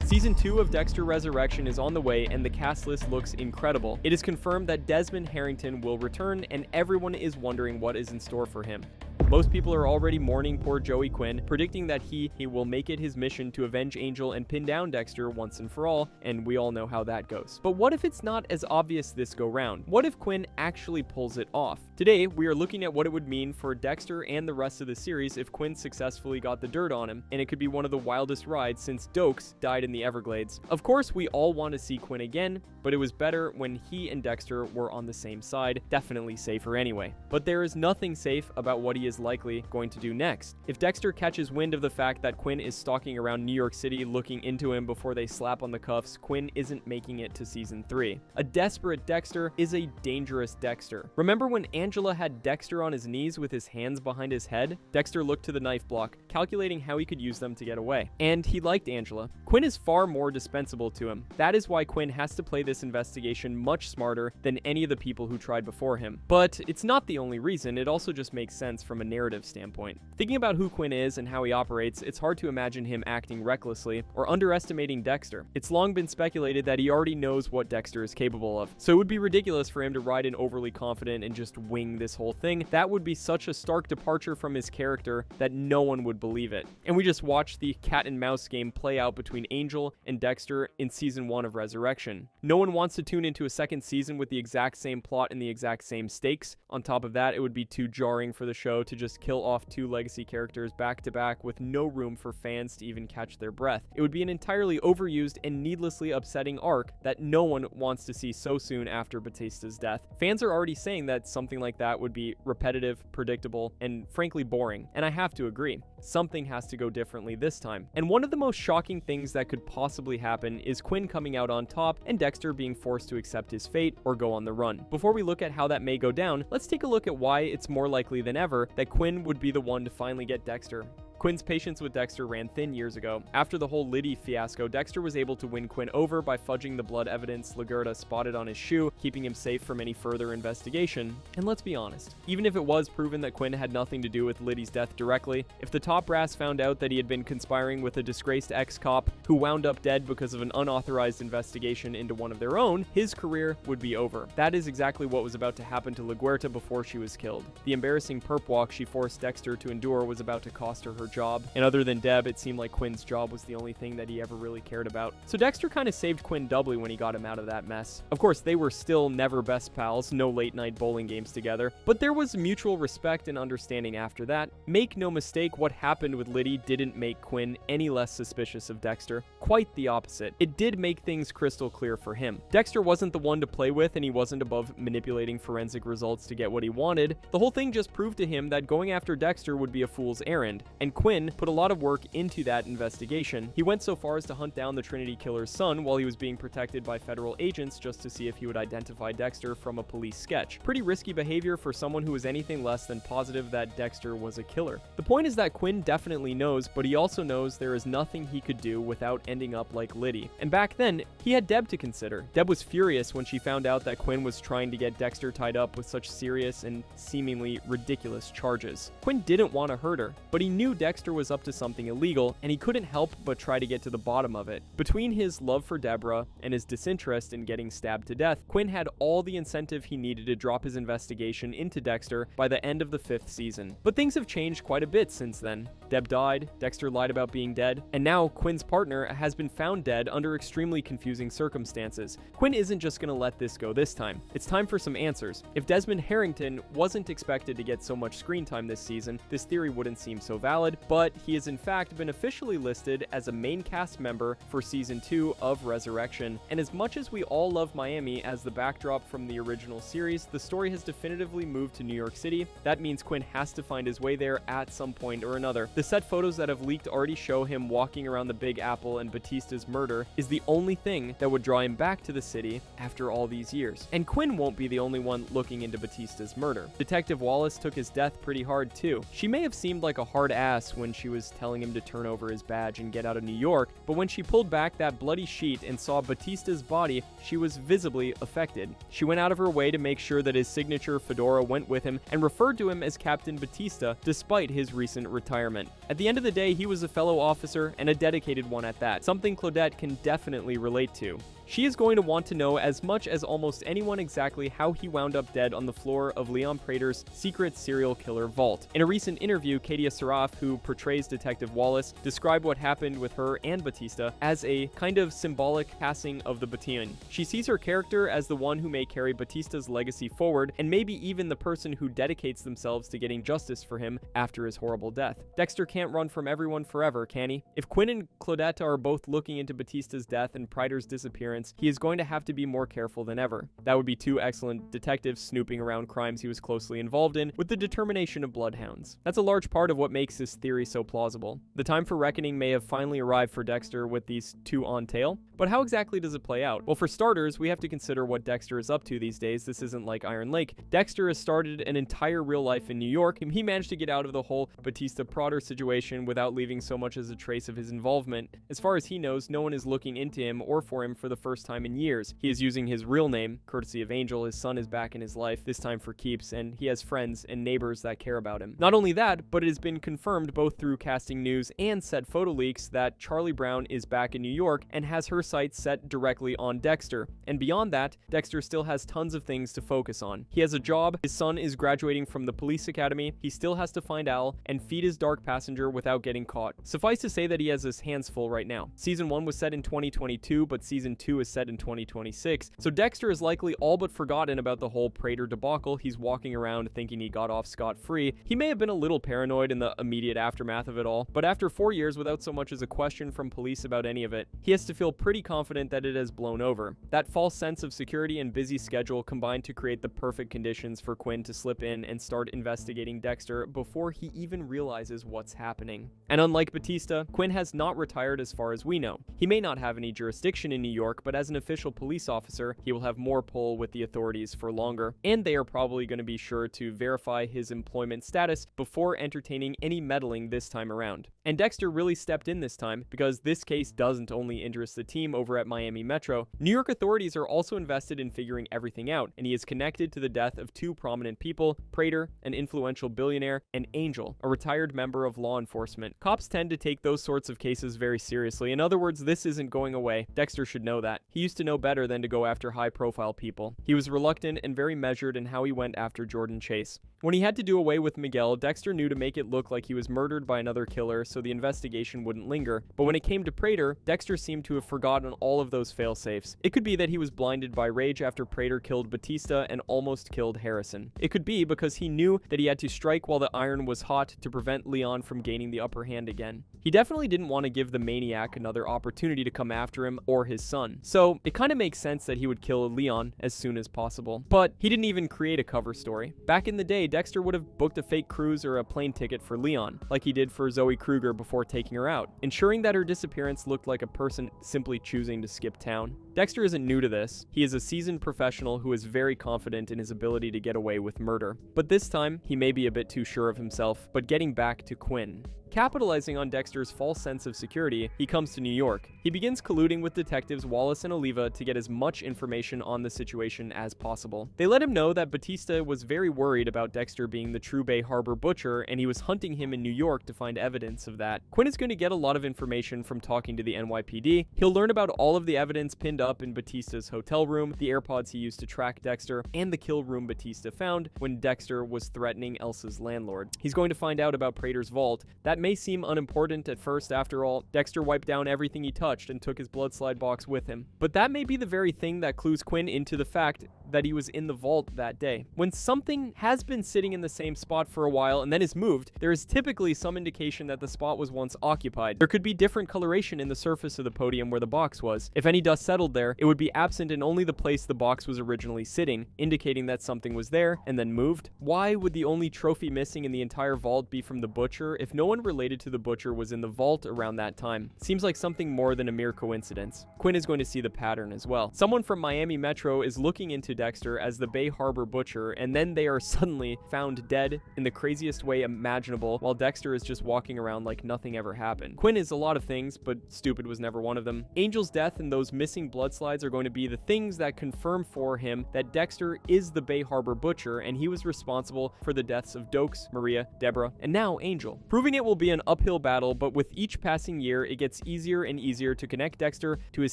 Season 2 of Dexter Resurrection is on the way, and the cast list looks incredible. It is confirmed that Desmond Harrington will return, and everyone is wondering what is in store for him. Most people are already mourning poor Joey Quinn, predicting that he will make it his mission to avenge Angel and pin down Dexter once and for all, and we all know how that goes. But what if it's not as obvious this go round? What if Quinn actually pulls it off? Today, we are looking at what it would mean for Dexter and the rest of the series if Quinn successfully got the dirt on him, and it could be one of the wildest rides since Dokes died in the Everglades. Of course, we all want to see Quinn again, but it was better when he and Dexter were on the same side, definitely safer anyway. But there is nothing safe about what he is likely going to do next. If Dexter catches wind of the fact that Quinn is stalking around New York City looking into him before they slap on the cuffs, Quinn isn't making it to season 3. A desperate Dexter is a dangerous Dexter. Remember when Angela had Dexter on his knees with his hands behind his head? Dexter looked to the knife block, calculating how he could use them to get away. And he liked Angela. Quinn is far more dispensable to him. That is why Quinn has to play this investigation much smarter than any of the people who tried before him. But it's not the only reason, it also just makes sense from a narrative standpoint. Thinking about who Quinn is and how he operates, it's hard to imagine him acting recklessly or underestimating Dexter. It's long been speculated that he already knows what Dexter is capable of, so it would be ridiculous for him to ride in overly confident and just wing this whole thing. That would be such a stark departure from his character that no one would believe it. And we just watched the cat and mouse game play out between Angel and Dexter in season 1 of Resurrection. No one wants to tune into a second season with the exact same plot and the exact same stakes. On top of that, it would be too jarring for the show to just kill off 2 legacy characters back to back with no room for fans to even catch their breath. It would be an entirely overused and needlessly upsetting arc that no one wants to see so soon after Batista's death. Fans are already saying that something like that would be repetitive, predictable, and frankly boring. And I have to agree. Something has to go differently this time. And one of the most shocking things that could possibly happen is Quinn coming out on top and Dexter being forced to accept his fate or go on the run. Before we look at how that may go down, let's take a look at why it's more likely than ever that Quinn would be the one to finally get Dexter. Quinn's patience with Dexter ran thin years ago. After the whole Liddy fiasco, Dexter was able to win Quinn over by fudging the blood evidence Lagerta spotted on his shoe, keeping him safe from any further investigation. And let's be honest, even if it was proven that Quinn had nothing to do with Liddy's death directly, if the top brass found out that he had been conspiring with a disgraced ex-cop who wound up dead because of an unauthorized investigation into one of their own, his career would be over. That is exactly what was about to happen to Lagerta before she was killed. The embarrassing perp walk she forced Dexter to endure was about to cost her job, and other than Deb, it seemed like Quinn's job was the only thing that he ever really cared about. So Dexter kind of saved Quinn doubly when he got him out of that mess. Of course, they were still never best pals, no late night bowling games together, but there was mutual respect and understanding after that. Make no mistake, what happened with Liddy didn't make Quinn any less suspicious of Dexter. Quite the opposite. It did make things crystal clear for him. Dexter wasn't the one to play with, and he wasn't above manipulating forensic results to get what he wanted. The whole thing just proved to him that going after Dexter would be a fool's errand, and Quinn put a lot of work into that investigation. He went so far as to hunt down the Trinity killer's son while he was being protected by federal agents just to see if he would identify Dexter from a police sketch. Pretty risky behavior for someone who was anything less than positive that Dexter was a killer. The point is that Quinn definitely knows, but he also knows there is nothing he could do without ending up like Liddy. And back then, he had Deb to consider. Deb was furious when she found out that Quinn was trying to get Dexter tied up with such serious and seemingly ridiculous charges. Quinn didn't want to hurt her, but he knew Dexter was up to something illegal, and he couldn't help but try to get to the bottom of it. Between his love for Deborah and his disinterest in getting stabbed to death, Quinn had all the incentive he needed to drop his investigation into Dexter by the end of the 5th season. But things have changed quite a bit since then. Deb died, Dexter lied about being dead, and now Quinn's partner has been found dead under extremely confusing circumstances. Quinn isn't just gonna let this go this time. It's time for some answers. If Desmond Harrington wasn't expected to get so much screen time this season, this theory wouldn't seem so valid, but he has in fact been officially listed as a main cast member for season 2 of Resurrection. And as much as we all love Miami as the backdrop from the original series, the story has definitively moved to New York City. That means Quinn has to find his way there at some point or another. The set photos that have leaked already show him walking around the Big Apple, and Batista's murder is the only thing that would draw him back to the city after all these years. And Quinn won't be the only one looking into Batista's murder. Detective Wallace took his death pretty hard too. She may have seemed like a hard ass face when she was telling him to turn over his badge and get out of New York, but when she pulled back that bloody sheet and saw Batista's body, she was visibly affected. She went out of her way to make sure that his signature fedora went with him and referred to him as Captain Batista despite his recent retirement. At the end of the day, he was a fellow officer and a dedicated one at that, something Claudette can definitely relate to. She is going to want to know as much as almost anyone exactly how he wound up dead on the floor of Leon Prater's secret serial killer vault. In a recent interview, Katia Saraf, who portrays Detective Wallace, described what happened with her and Batista as a kind of symbolic passing of the baton. She sees her character as the one who may carry Batista's legacy forward, and maybe even the person who dedicates themselves to getting justice for him after his horrible death. Dexter can't run from everyone forever, can he? If Quinn and Claudette are both looking into Batista's death and Prater's disappearance, he is going to have to be more careful than ever. That would be two excellent detectives snooping around crimes he was closely involved in with the determination of bloodhounds. That's a large part of what makes this theory so plausible. The time for reckoning may have finally arrived for Dexter with these two on tail, but how exactly does it play out? Well, for starters, we have to consider what Dexter is up to these days. This isn't like Iron Lake. Dexter has started an entire real life in New York, and he managed to get out of the whole Batista-Prater situation without leaving so much as a trace of his involvement. As far as he knows, no one is looking into him or for him for the first time in years. He is using his real name, courtesy of Angel. His son is back in his life, this time for keeps, and he has friends and neighbors that care about him. Not only that, but it has been confirmed both through casting news and set photo leaks that Charlie Brown is back in New York and has her sights set directly on Dexter. And beyond that, Dexter still has tons of things to focus on. He has a job, his son is graduating from the police academy, he still has to find Al and feed his dark passenger without getting caught. Suffice to say that he has his hands full right now. Season 1 was set in 2022, but Season 2 is set in 2026, so Dexter is likely all but forgotten about the whole Prater debacle. He's walking around thinking he got off scot-free. He may have been a little paranoid in the immediate aftermath of it all, but after 4 years without so much as a question from police about any of it, he has to feel pretty confident that it has blown over. That false sense of security and busy schedule combined to create the perfect conditions for Quinn to slip in and start investigating Dexter before he even realizes what's happening. And unlike Batista, Quinn has not retired as far as we know. He may not have any jurisdiction in New York, but as an official police officer, he will have more pull with the authorities for longer, and they are probably going to be sure to verify his employment status before entertaining any meddling this time around. And Dexter really stepped in this time because this case doesn't only interest the team over at Miami Metro. New York authorities are also invested in figuring everything out, and he is connected to the death of two prominent people, Prater, an influential billionaire, and Angel, a retired member of law enforcement. Cops tend to take those sorts of cases very seriously. In other words, this isn't going away. Dexter should know that. He used to know better than to go after high-profile people. He was reluctant and very measured in how he went after Jordan Chase. When he had to do away with Miguel, Dexter knew to make it look like he was murdered by another killer so the investigation wouldn't linger. But when it came to Prater, Dexter seemed to have forgotten all of those fail-safes. It could be that he was blinded by rage after Prater killed Batista and almost killed Harrison. It could be because he knew that he had to strike while the iron was hot to prevent Leon from gaining the upper hand again. He definitely didn't want to give the maniac another opportunity to come after him or his son. So it kind of makes sense that he would kill Leon as soon as possible. But he didn't even create a cover story. Back in the day, Dexter would have booked a fake cruise or a plane ticket for Leon, like he did for Zoe Kruger before taking her out, ensuring that her disappearance looked like a person simply choosing to skip town. Dexter isn't new to this. He is a seasoned professional who is very confident in his ability to get away with murder. But this time, he may be a bit too sure of himself. But getting back to Quinn. Capitalizing on Dexter's false sense of security, he comes to New York. He begins colluding with detectives Wallace and Oliva to get as much information on the situation as possible. They let him know that Batista was very worried about Dexter being the true Bay Harbor butcher, and he was hunting him in New York to find evidence of that. Quinn is going to get a lot of information from talking to the NYPD. He'll learn about all of the evidence pinned up in Batista's hotel room, the AirPods he used to track Dexter, and the kill room Batista found when Dexter was threatening Elsa's landlord. He's going to find out about Prater's vault. That may seem unimportant at first. After all, Dexter wiped down everything he touched and took his blood slide box with him. But that may be the very thing that clues Quinn into the fact that he was in the vault that day. When something has been sitting in the same spot for a while and then is moved, there is typically some indication that the spot was once occupied. There could be different coloration in the surface of the podium where the box was. If any dust settled there, it would be absent in only the place the box was originally sitting, indicating that something was there and then moved. Why would the only trophy missing in the entire vault be from the butcher if no one related to the butcher was in the vault around that time. Seems like something more than a mere coincidence. Quinn is going to see the pattern as well. Someone from Miami Metro is looking into Dexter as the Bay Harbor butcher, and then they are suddenly found dead in the craziest way imaginable, while Dexter is just walking around like nothing ever happened. Quinn is a lot of things, but stupid was never one of them. Angel's death and those missing blood slides are going to be the things that confirm for him that Dexter is the Bay Harbor butcher, and he was responsible for the deaths of Dokes, Maria, Deborah, and now Angel. Proving it will be an uphill battle, but with each passing year, it gets easier and easier to connect Dexter to his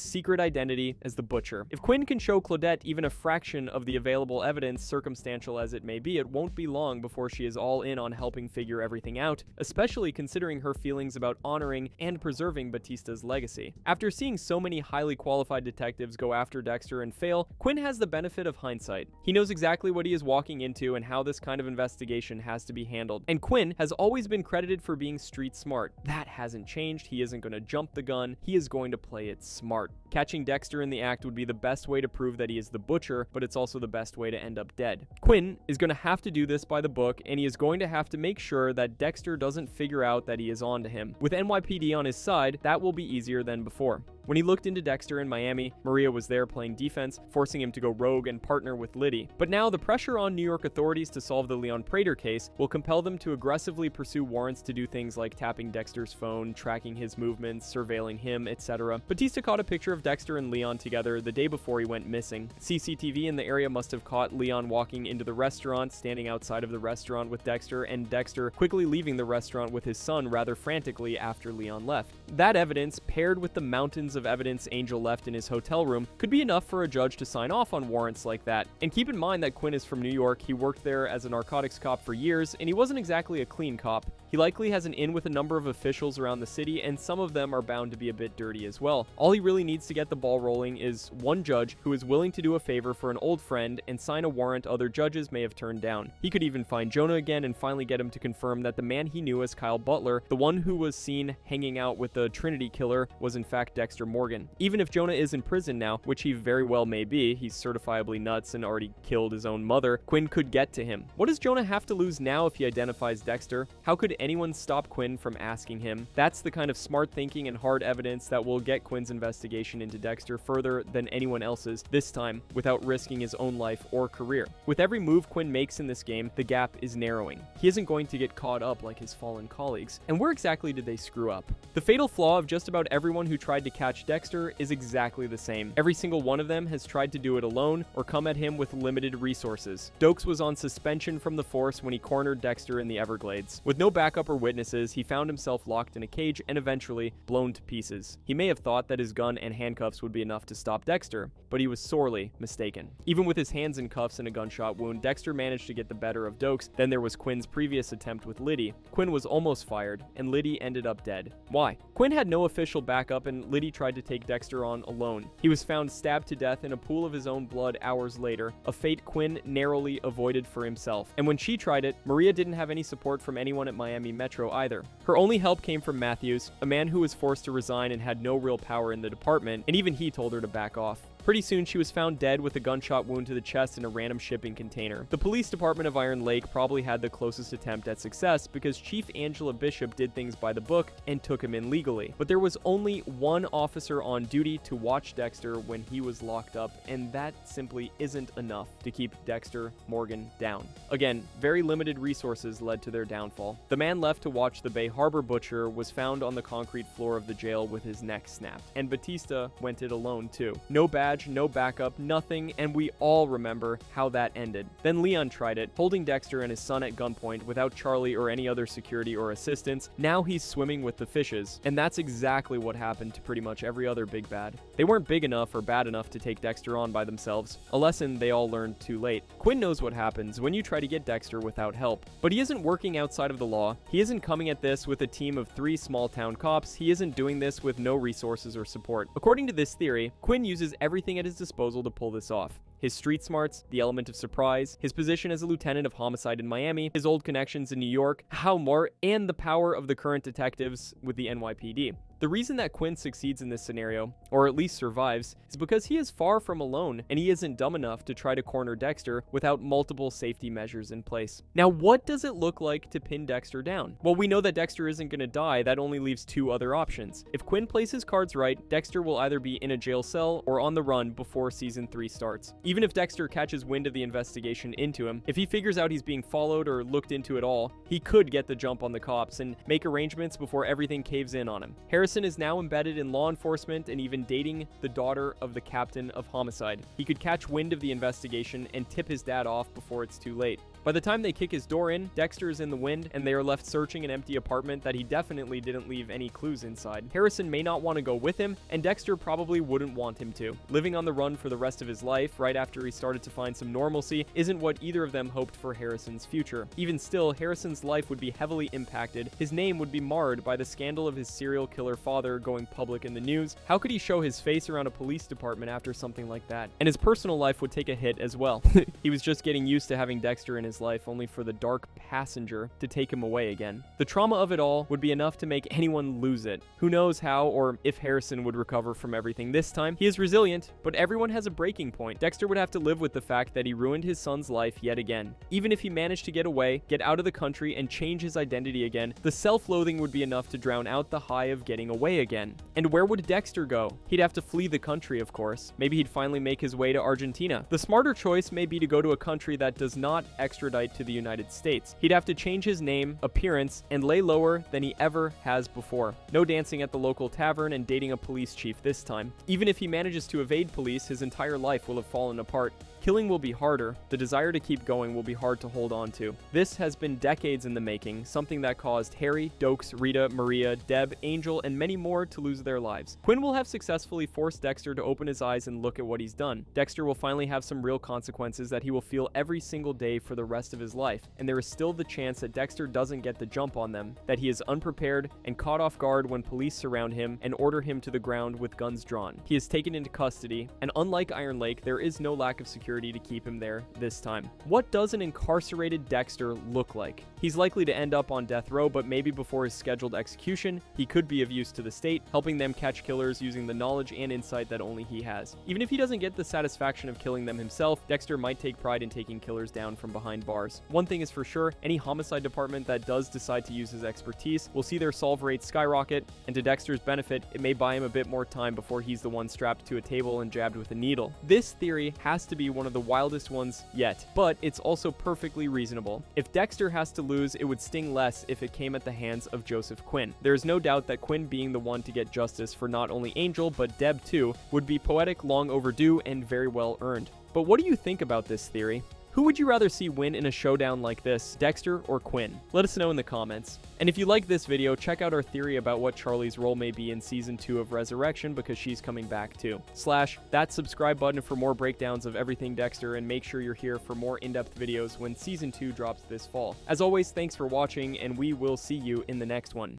secret identity as the butcher. If Quinn can show Claudette even a fraction of the available evidence, circumstantial as it may be, it won't be long before she is all in on helping figure everything out, especially considering her feelings about honoring and preserving Batista's legacy. After seeing so many highly qualified detectives go after Dexter and fail, Quinn has the benefit of hindsight. He knows exactly what he is walking into and how this kind of investigation has to be handled. And Quinn has always been credited for being street smart. That hasn't changed. He isn't going to jump the gun. He is going to play it smart. Catching Dexter in the act would be the best way to prove that he is the butcher, but it's also the best way to end up dead. Quinn is going to have to do this by the book, and he is going to have to make sure that Dexter doesn't figure out that he is onto him. With NYPD on his side, that will be easier than before. When he looked into Dexter in Miami, Maria was there playing defense, forcing him to go rogue and partner with Liddy. But now the pressure on New York authorities to solve the Leon Prater case will compel them to aggressively pursue warrants to do things like tapping Dexter's phone, tracking his movements, surveilling him, etc. Batista caught a picture of Dexter and Leon together the day before he went missing. CCTV in the area must have caught Leon walking into the restaurant, standing outside of the restaurant with Dexter, and Dexter quickly leaving the restaurant with his son rather frantically after Leon left. That evidence, paired with the mountains of evidence Angel left in his hotel room, could be enough for a judge to sign off on warrants like that. And keep in mind that Quinn is from New York. He worked there as a narcotics cop for years, and he wasn't exactly a clean cop. He likely has an in with a number of officials around the city, and some of them are bound to be a bit dirty as well. All he really needs to get the ball rolling is one judge who is willing to do a favor for an old friend and sign a warrant other judges may have turned down. He could even find Jonah again and finally get him to confirm that the man he knew as Kyle Butler, the one who was seen hanging out with the Trinity killer, was in fact Dexter Morgan. Even if Jonah is in prison now, which he very well may be, he's certifiably nuts and already killed his own mother, Quinn could get to him. What does Jonah have to lose now if he identifies Dexter? How could anyone stop Quinn from asking him? That's the kind of smart thinking and hard evidence that will get Quinn's investigation into Dexter further than anyone else's, this time without risking his own life or career. With every move Quinn makes in this game, the gap is narrowing. He isn't going to get caught up like his fallen colleagues. And where exactly did they screw up? The fatal flaw of just about everyone who tried to catch Dexter is exactly the same. Every single one of them has tried to do it alone or come at him with limited resources. Dokes was on suspension from the force when he cornered Dexter in the Everglades. With no backup or witnesses, he found himself locked in a cage and eventually blown to pieces. He may have thought that his gun and handcuffs would be enough to stop Dexter, but he was sorely mistaken. Even with his hands in cuffs and a gunshot wound, Dexter managed to get the better of Dokes. Then there was Quinn's previous attempt with Liddy. Quinn was almost fired, and Liddy ended up dead. Why? Quinn had no official backup, and Liddy tried to take Dexter on alone. He was found stabbed to death in a pool of his own blood hours later, a fate Quinn narrowly avoided for himself. And when she tried it, Maria didn't have any support from anyone at Miami Metro either. Her only help came from Matthews, a man who was forced to resign and had no real power in the department, and even he told her to back off. Pretty soon, she was found dead with a gunshot wound to the chest in a random shipping container. The police department of Iron Lake probably had the closest attempt at success because Chief Angela Bishop did things by the book and took him in legally. But there was only one officer on duty to watch Dexter when he was locked up, and that simply isn't enough to keep Dexter Morgan down. Again, very limited resources led to their downfall. The man left to watch the Bay Harbor butcher was found on the concrete floor of the jail with his neck snapped. And Batista went it alone too. No badge, no backup, nothing, and we all remember how that ended. Then Leon tried it, holding Dexter and his son at gunpoint without Charlie or any other security or assistance. Now he's swimming with the fishes, and that's exactly what happened to pretty much every other big bad. They weren't big enough or bad enough to take Dexter on by themselves, a lesson they all learned too late. Quinn knows what happens when you try to get Dexter without help, but he isn't working outside of the law. He isn't coming at this with a team of 3 small-town cops. He isn't doing this with no resources or support. According to this theory, Quinn uses everything at his disposal to pull this off. His street smarts, the element of surprise, his position as a lieutenant of homicide in Miami, his old connections in New York, how more, and the power of the current detectives with the NYPD. The reason that Quinn succeeds in this scenario, or at least survives, is because he is far from alone and he isn't dumb enough to try to corner Dexter without multiple safety measures in place. Now, what does it look like to pin Dexter down? Well, we know that Dexter isn't going to die. That only leaves two other options. If Quinn plays his cards right, Dexter will either be in a jail cell or on the run before season 3 starts. Even if Dexter catches wind of the investigation into him, if he figures out he's being followed or looked into at all, he could get the jump on the cops and make arrangements before everything caves in on him. Harrison is now embedded in law enforcement and even dating the daughter of the captain of homicide. He could catch wind of the investigation and tip his dad off before it's too late. By the time they kick his door in, Dexter is in the wind, and they are left searching an empty apartment that he definitely didn't leave any clues inside. Harrison may not want to go with him, and Dexter probably wouldn't want him to. Living on the run for the rest of his life, right after he started to find some normalcy, isn't what either of them hoped for Harrison's future. Even still, Harrison's life would be heavily impacted. His name would be marred by the scandal of his serial killer father going public in the news. How could he show his face around a police department after something like that? And his personal life would take a hit as well. He was just getting used to having Dexter in his life, only for the dark passenger to take him away again. The trauma of it all would be enough to make anyone lose it. Who knows how or if Harrison would recover from everything this time. He is resilient, but everyone has a breaking point. Dexter would have to live with the fact that he ruined his son's life yet again. Even if he managed to get away, get out of the country, and change his identity again, the self-loathing would be enough to drown out the high of getting away again. And where would Dexter go? He'd have to flee the country, of course. Maybe he'd finally make his way to Argentina. The smarter choice may be to go to a country that does not extradite to the United States. He'd have to change his name, appearance, and lay lower than he ever has before. No dancing at the local tavern and dating a police chief this time. Even if he manages to evade police, his entire life will have fallen apart. Killing will be harder. The desire to keep going will be hard to hold on to. This has been decades in the making, something that caused Harry, Dokes, Rita, Maria, Deb, Angel, and many more to lose their lives. Quinn will have successfully forced Dexter to open his eyes and look at what he's done. Dexter will finally have some real consequences that he will feel every single day for the rest of his life, and there is still the chance that Dexter doesn't get the jump on them, that he is unprepared and caught off guard when police surround him and order him to the ground with guns drawn. He is taken into custody, and unlike Iron Lake, there is no lack of security to keep him there this time. What does an incarcerated Dexter look like? He's likely to end up on death row, but maybe before his scheduled execution, he could be of use to the state, helping them catch killers using the knowledge and insight that only he has. Even if he doesn't get the satisfaction of killing them himself, Dexter might take pride in taking killers down from behind bars. One thing is for sure, any homicide department that does decide to use his expertise will see their solve rate skyrocket, and to Dexter's benefit, it may buy him a bit more time before he's the one strapped to a table and jabbed with a needle. This theory has to be one of the wildest ones yet, but it's also perfectly reasonable. If Dexter has to lose, it would sting less if it came at the hands of Joseph Quinn. There is no doubt that Quinn being the one to get justice for not only Angel, but Deb too, would be poetic, long overdue, and very well earned. But what do you think about this theory? Who would you rather see win in a showdown like this, Dexter or Quinn? Let us know in the comments. And if you like this video, check out our theory about what Charlie's role may be in Season 2 of Resurrection, because she's coming back too. / that subscribe button for more breakdowns of everything Dexter, and make sure you're here for more in-depth videos when Season 2 drops this fall. As always, thanks for watching, and we will see you in the next one.